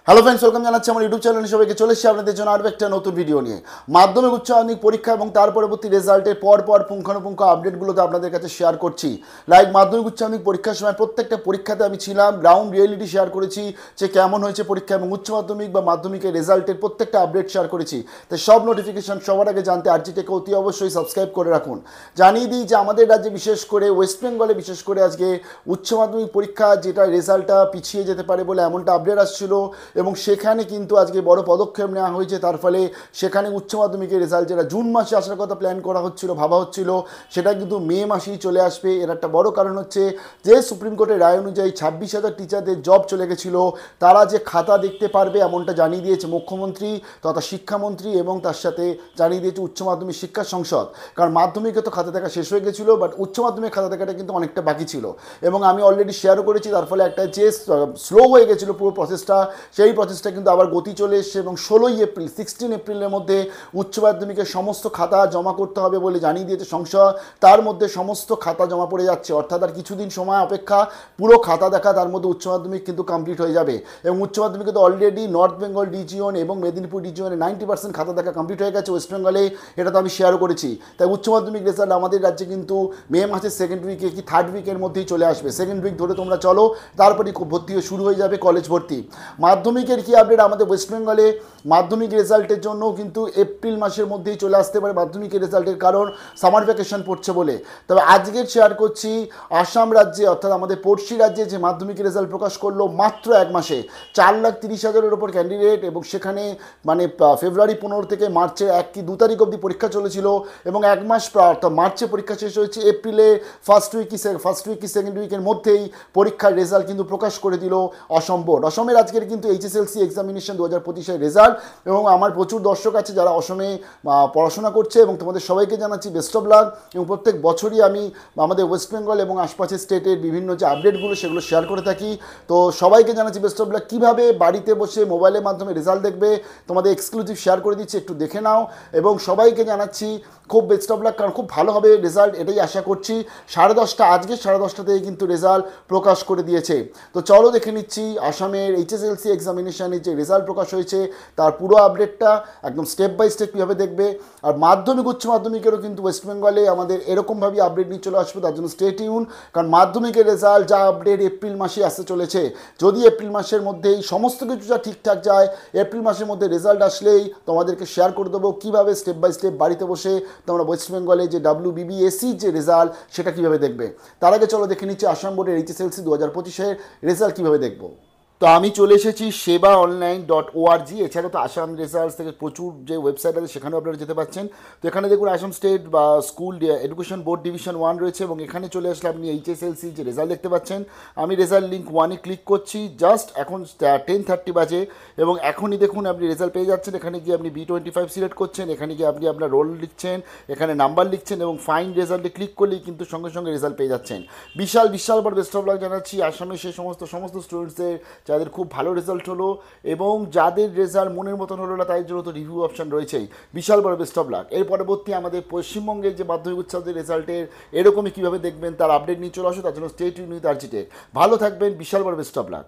Hello friends, welcome জানাচ্ছি আমার YouTube চ্যানেলে সবাইকে। চলে এসেছি আপনাদের জন্য আরও একটা নতুন ভিডিও নিয়ে। মাধ্যমিক উচ্চ মাধ্যমিক পরীক্ষা এবং তার পরবর্তী রেজাল্টের পর পুঙ্খানুপুঙ্খ আপডেটগুলোতে আপনাদের কাছে শেয়ার করছি। লাইক মাধ্যমিক উচ্চ মাধ্যমিক পরীক্ষার সময় প্রত্যেকটা পরীক্ষাতে আমি ছিলাম, গ্রাউন্ড রিয়েলিটি শেয়ার করেছি যে কেমন হয়েছে পরীক্ষা, এবং উচ্চ মাধ্যমিক বা মাধ্যমিকের রেজাল্টের প্রত্যেকটা আপডেট শেয়ার করেছি। তাই সব নোটিফিকেশন সবার আগে জানতে আরজিটেকে অতি অবশ্যই সাবস্ক্রাইব করে রাখুন। জানিয়ে দিই যে আমাদের রাজ্যে বিশেষ করে ওয়েস্ট বেঙ্গলে বিশেষ করে আজকে উচ্চ মাধ্যমিক পরীক্ষা যেটা রেজাল্টটা পিছিয়ে যেতে পারে বলে এমনটা আপডেট আসছিল, এবং সেখানে কিন্তু আজকে বড় পদক্ষেপ নেওয়া হয়েছে। তার ফলে সেখানে উচ্চ মাধ্যমিকের রেজাল্ট যেটা জুন মাসে আসার কথা প্ল্যান করা হচ্ছিল, ভাবা হচ্ছিল, সেটা কিন্তু মে মাসেই চলে আসবে। এর একটা বড় কারণ হচ্ছে যে সুপ্রিম কোর্টের রায় অনুযায়ী 26,000 টিচারদের জব চলে গেছিল, তারা যে খাতা দেখতে পারবে এমনটা জানিয়ে দিয়েছে মুখ্যমন্ত্রী তথা শিক্ষামন্ত্রী, এবং তার সাথে জানিয়ে দিয়েছে উচ্চ মাধ্যমিক শিক্ষা সংসদ। কারণ মাধ্যমিকে তো খাতা দেখা শেষ হয়ে গেছিলো, বাট উচ্চ মাধ্যমিক খাতা দেখাটা কিন্তু অনেকটা বাকি ছিল, এবং আমি অলরেডি শেয়ারও করেছি। তার ফলে একটা যে স্লো হয়ে গেছিলো পুরো প্রসেসটা, সেই প্রসেসটা কিন্তু আবার গতি চলে এসছে, এবং 16 এপ্রিলের মধ্যে উচ্চ মাধ্যমিকের সমস্ত খাতা জমা করতে হবে বলে জানিয়ে দিয়েছে সংসদ। তার মধ্যে সমস্ত খাতা জমা পড়ে যাচ্ছে, অর্থাৎ আর কিছুদিন সময় অপেক্ষা, পুরো খাতা দেখা, তার মধ্যে উচ্চ মাধ্যমিক কিন্তু কমপ্লিট হয়ে যাবে। এবং উচ্চ মাধ্যমিকে তো অলরেডি নর্থ বেঙ্গল রিজিয়ন এবং মেদিনীপুর রিজিয়নে 90% খাতা দেখা কমপ্লিট হয়ে গেছে। ওয়েস্ট বেঙ্গলে এটা তো আমি শেয়ারও করেছি। তাই উচ্চ মাধ্যমিক রেজাল্ট আমাদের রাজ্যে কিন্তু মে মাসের সেকেন্ড উইকে কি থার্ড উইকের মধ্যেই চলে আসবে। সেকেন্ড উইক ধরে তোমরা চলো, তারপরেই ভর্তি শুরু হয়ে যাবে কলেজ ভর্তি। মাধ্যমিকের কি আপডেট আমাদের ওয়েস্ট বেঙ্গলে মাধ্যমিক রেজাল্টের জন্য কিন্তু এপ্রিল মাসের মধ্যেই চলে আসতে পারে মাধ্যমিকের রেজাল্টের, কারণ সামার ভ্যাকেশন পড়ছে বলে। তবে আজকের শেয়ার করছি আসাম রাজ্যে, অর্থাৎ আমাদের পড়শি রাজ্যে যে মাধ্যমিকের রেজাল্ট প্রকাশ করলো মাত্র এক মাসে 4,30,000-এর ওপর ক্যান্ডিডেট, এবং সেখানে মানে ফেব্রুয়ারি 15 থেকে মার্চের 1 কি 2 তারিখ অবধি পরীক্ষা চলেছিল, এবং এক মাস অর্থাৎ মার্চে পরীক্ষা শেষ হয়েছে, এপ্রিলে ফার্স্ট উইক কি সেকেন্ড উইকের মধ্যেই পরীক্ষার রেজাল্ট কিন্তু প্রকাশ করে দিল অসম বোর্ড। অসমের আজকের কিন্তু এইচএসএলসি এক্সামিনেশন 2025-এর রেজাল্ট, এবং আমার প্রচুর দর্শক আছে যারা অসমে পড়াশোনা করছে, এবং তোমাদের সবাইকে জানাচ্ছি বেস্ট অফ লাক। এবং প্রত্যেক বছরই আমি আমাদের ওয়েস্ট বেঙ্গল এবং আশপাশের স্টেটের বিভিন্ন যে আপডেটগুলো সেগুলো শেয়ার করে থাকি। তো সবাইকে জানাচ্ছি বেস্ট অফ লাক। কীভাবে বাড়িতে বসে মোবাইলের মাধ্যমে রেজাল্ট দেখবে তোমাদের এক্সক্লুসিভ শেয়ার করে দিচ্ছি, একটু দেখে নাও। এবং সবাইকে জানাচ্ছি খুব বেস্ট অফ লাক, কারণ খুব ভালো হবে রেজাল্ট, এটাই আশা করছি। 10:30 আজকে 10:30 থেকে কিন্তু রেজাল্ট প্রকাশ করে দিয়েছে। তো চলো দেখে নিচ্ছি আসামের এইচএসএলসি এক্সামিনেশনের যে রেজাল্ট প্রকাশ হয়েছে তার পুরো আপডেটটা একদম স্টেপ বাই স্টেপ কীভাবে দেখবে। আর মাধ্যমিক উচ্চ মাধ্যমিকেরও কিন্তু ওয়েস্ট বেঙ্গলে আমাদের এরকমভাবেই আপডেট নিয়ে চলে আসবে, তার জন্য স্টে টিউন। কারণ মাধ্যমিকের রেজাল্ট যা আপডেট এপ্রিল মাসে আসতে চলেছে, যদি এপ্রিল মাসের মধ্যেই সমস্ত কিছু যা ঠিকঠাক যায়, এপ্রিল মাসের মধ্যে রেজাল্ট আসলেই তোমাদেরকে শেয়ার করে দেবো কীভাবে স্টেপ বাই স্টেপ বাড়িতে বসে তোমরা ওয়েস্ট বেঙ্গলে যে WBBSE যে রেজাল্ট সেটা কীভাবে দেখবে। তার আগে চলো দেখে নিচ্ছি আসাম বোর্ডের এইচএসএলসি 2025-এর রেজাল্ট কীভাবে দেখবো। তো আমি চলে এসেছি sebaonline.org। এছাড়াও তো আসাম রেজাল্টস থেকে প্রচুর যে ওয়েবসাইট আছে সেখানেও আপনারা যেতে পারছেন। তো এখানে দেখুন আসাম স্টেট বা স্কুল এডুকেশন বোর্ড ডিভিশন 1 রয়েছে, এবং এখানে চলে আসলে আপনি এইচএসএলসি যে রেজাল্ট দেখতে পাচ্ছেন। আমি রেজাল্ট লিঙ্ক 1-এ ক্লিক করছি। জাস্ট এখন 10:30 বাজে, এবং এখনই দেখুন আপনি রেজাল্ট পেয়ে যাচ্ছেন। এখানে গিয়ে আপনি B25 সিলেক্ট করছেন, এখানে গিয়ে আপনি আপনার রোল লিখছেন, এখানে নাম্বার লিখছেন, এবং ফাইন রেজাল্টে ক্লিক করলেই কিন্তু সঙ্গে সঙ্গে রেজাল্ট পেয়ে যাচ্ছেন। বিশাল বড় বেস্ট অফ লাক জানাচ্ছি আসামের সেই সমস্ত স্টুডেন্টসদের যাদের খুব ভালো রেজাল্ট হলো, এবং যাদের রেজাল্ট মনের মতন হলো না তাই জন্য তো রিভিউ অপশান রয়েছেই। বিশাল বড় বেস্ট অফ লাক। এর পরবর্তী আমাদের পশ্চিমবঙ্গের যে মাধ্যমিক উচ্চমাধ্যমিক রেজাল্টের এরকমই কীভাবে দেখবেন তার আপডেট নিয়ে চলে আসো, তার জন্য স্টে টিউন উইথ আরজিটেক। ভালো থাকবেন, বিশাল বড় বেস্ট অফ লাক।